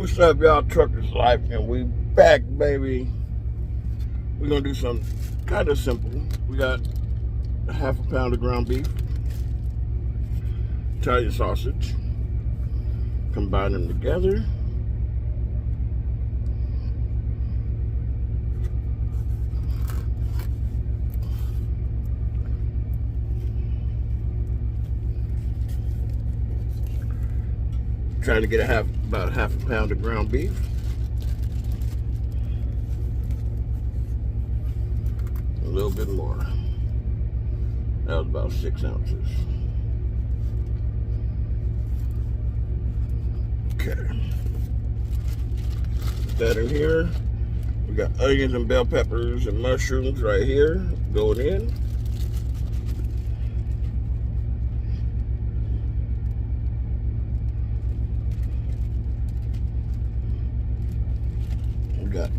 What's up, y'all? Truckerslife, and we back, baby. We're gonna do something kind of simple. We got a half a pound of ground beef, Italian sausage, combine them together. Trying to get about half a pound of ground beef. A little bit more. That was about 6 ounces. Okay. Put that in here. We got onions and bell peppers and mushrooms right here going in. We got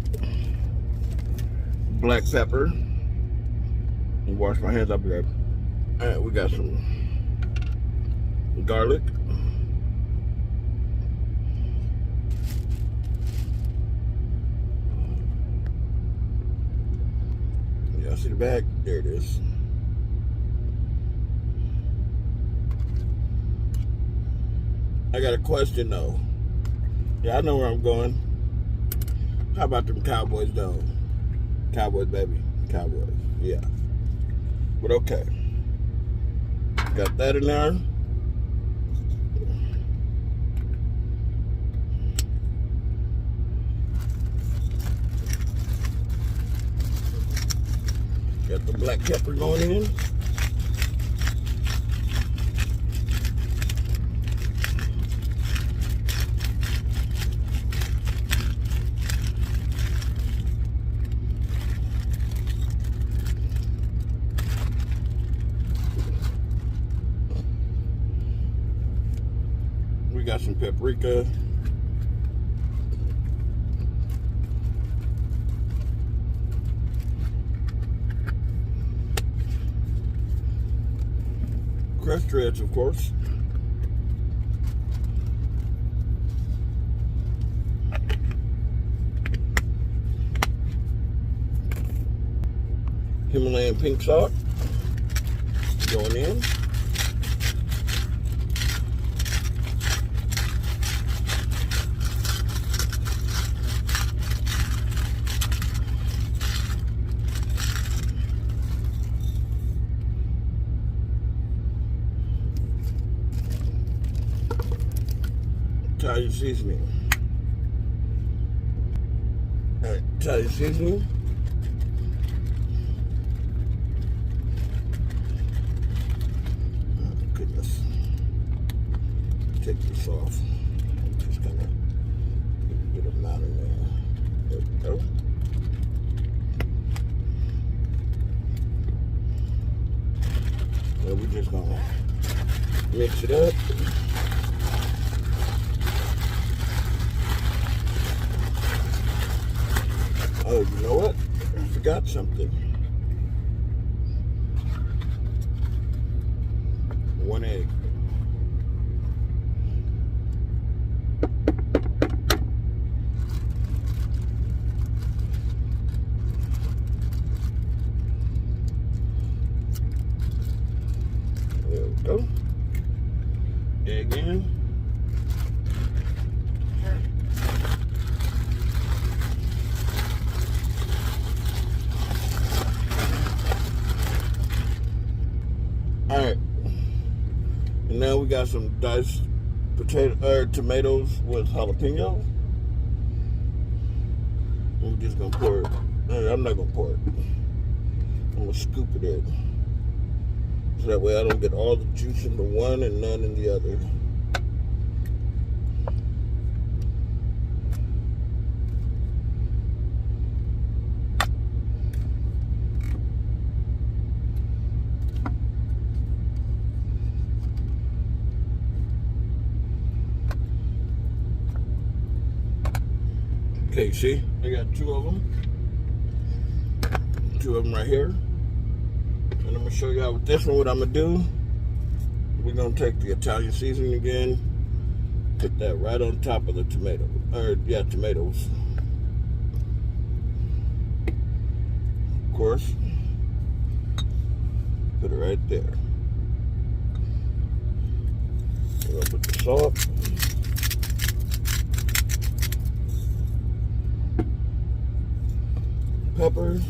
black pepper. Wash my hands, I'll be right back. All right, we got some garlic. Y'all see the bag? There it is. I got a question though. Yeah, I know where I'm going. How about them Cowboys though? Cowboys, baby. Cowboys. Yeah. But okay. Got that in there. Got the black pepper going in. We got some paprika. Crushed reds, of course. Himalayan pink salt going in. Italian seasoning. All right, Italian seasoning. Oh, goodness. Take this off. I'm just gonna get them out of there. There we go. And we're just gonna mix it up. Oh, you know what? I forgot something. 1 egg. There we go. Egg in. All right, and now we got some diced tomatoes with jalapeno. We're just gonna pour it. I'm not gonna pour it. I'm gonna scoop it in, so that way I don't get all the juice in the one and none in the other. Okay, see, I got two of them right here, and I'm gonna show you how with this one what I'm gonna do. We're gonna take the Italian seasoning again, put that right on top of the tomato. Yeah, tomatoes. Of course. Put it right there. We're gonna put the salt. Peppers.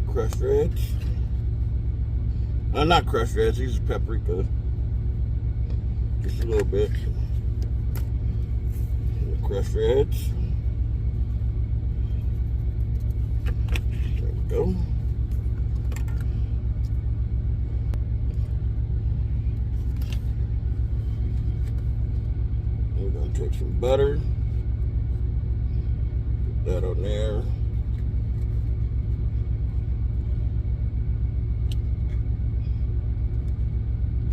Crushed reds. Not crushed reds, these are paprika. Just a little bit. And the crushed reds. There we go. We're gonna take some butter. Put that on there.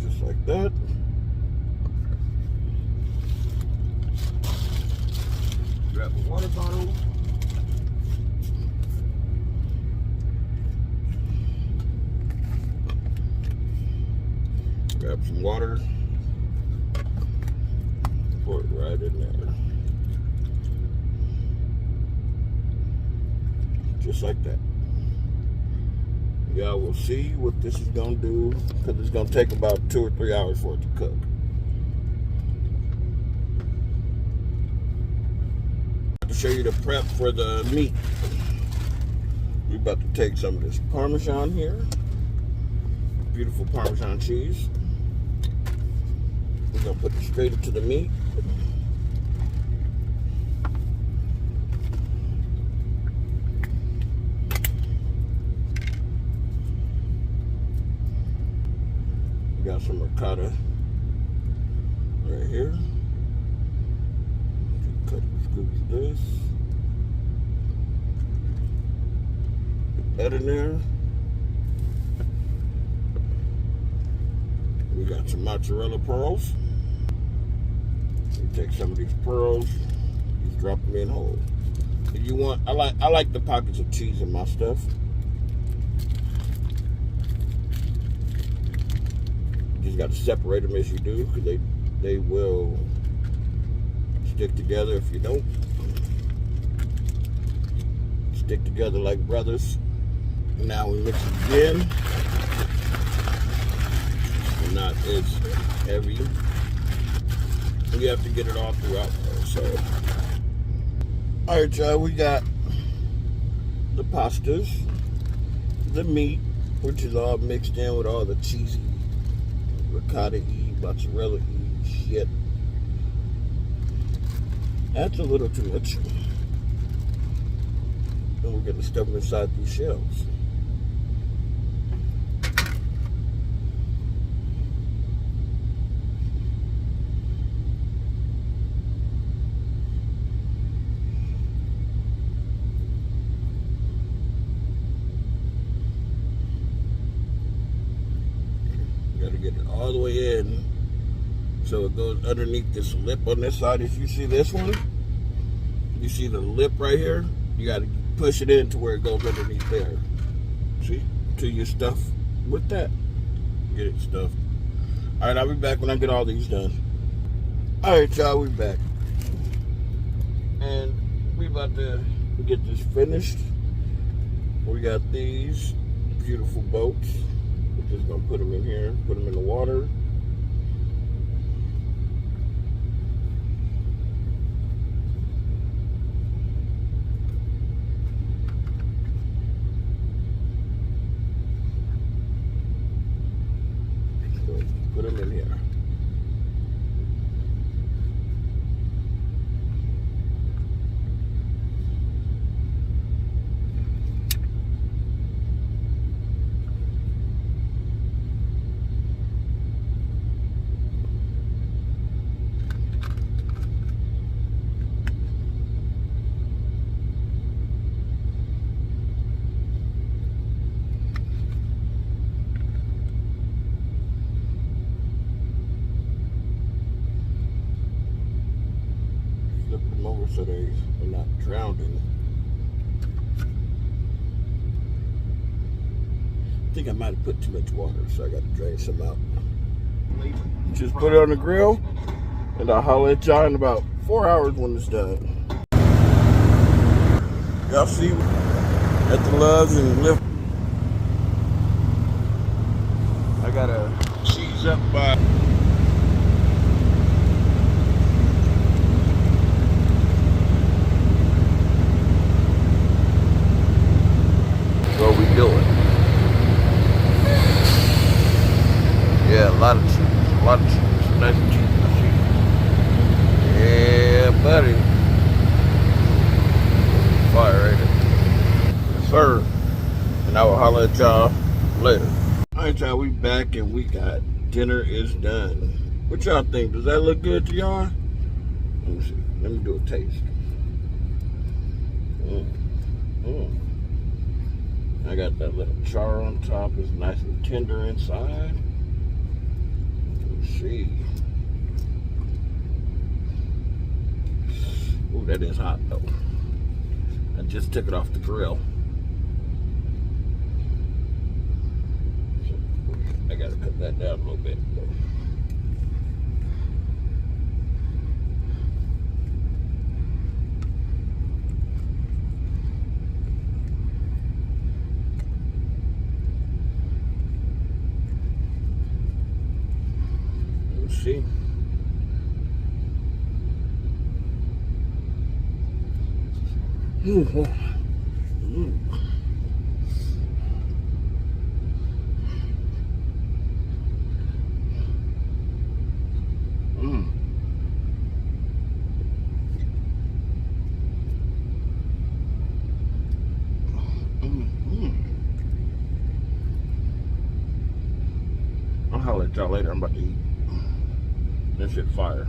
Just like that. Grab a water bottle. Grab some water. Pour it right in there. Just like that. Y'all will see what this is gonna do, because it's gonna take about 2 or 3 hours for it to cook. To show you the prep for the meat. We're about to take some of this Parmesan here. Beautiful Parmesan cheese. We're gonna put it straight into the meat. We got some ricotta right here. Cut the scoops of this. Put that in there. We got some mozzarella pearls. We take some of these pearls, just drop them in whole. If you want, I like the pockets of cheese in my stuff. You just got to separate them as you do, because they will stick together if you don't. Stick together like brothers. Now we mix it again. Not as heavy. You have to get it all throughout though, so. Alright, y'all, we got the pastas, the meat, which is all mixed in with all the cheesy ricotta-y, mozzarella-y shit. That's a little too much. And we're gonna stuff them inside these shells. Get it all the way in so it goes underneath this lip on this side. If you see this one, you see the lip right here, you got to push it in to where it goes underneath there. See? To your stuff with that. Get it stuffed. Alright, I'll be back when I get all these done. Alright, y'all, we back. And we about to get this finished. We got these beautiful boats. We're just gonna put them in here, put them in the water. So put them in here. Flip them over so they're not drowning. think I might have put too much water, so I got to drain some out. Just put it on the grill, and I'll holler at y'all in about 4 hours when it's done. Y'all see at the Loves and lift. I got a cheese up by. What we doing? Yeah, a lot of cheese. Nice and cheese. Yeah, buddy. Fire, ain't it? Yes, sir. And I will holler at y'all later. Alright, y'all, we back and we got dinner is done. What y'all think? Does that look good to y'all? Let me see. Let me do a taste. I got that little char on top. It's nice and tender inside. Let's see. Ooh, that is hot though. I just took it off the grill. So I gotta cut that down a little bit. Let's see. Mm-hmm. Mm. Mm. I'll holler at y'all later. I'm about to eat. That shit fire.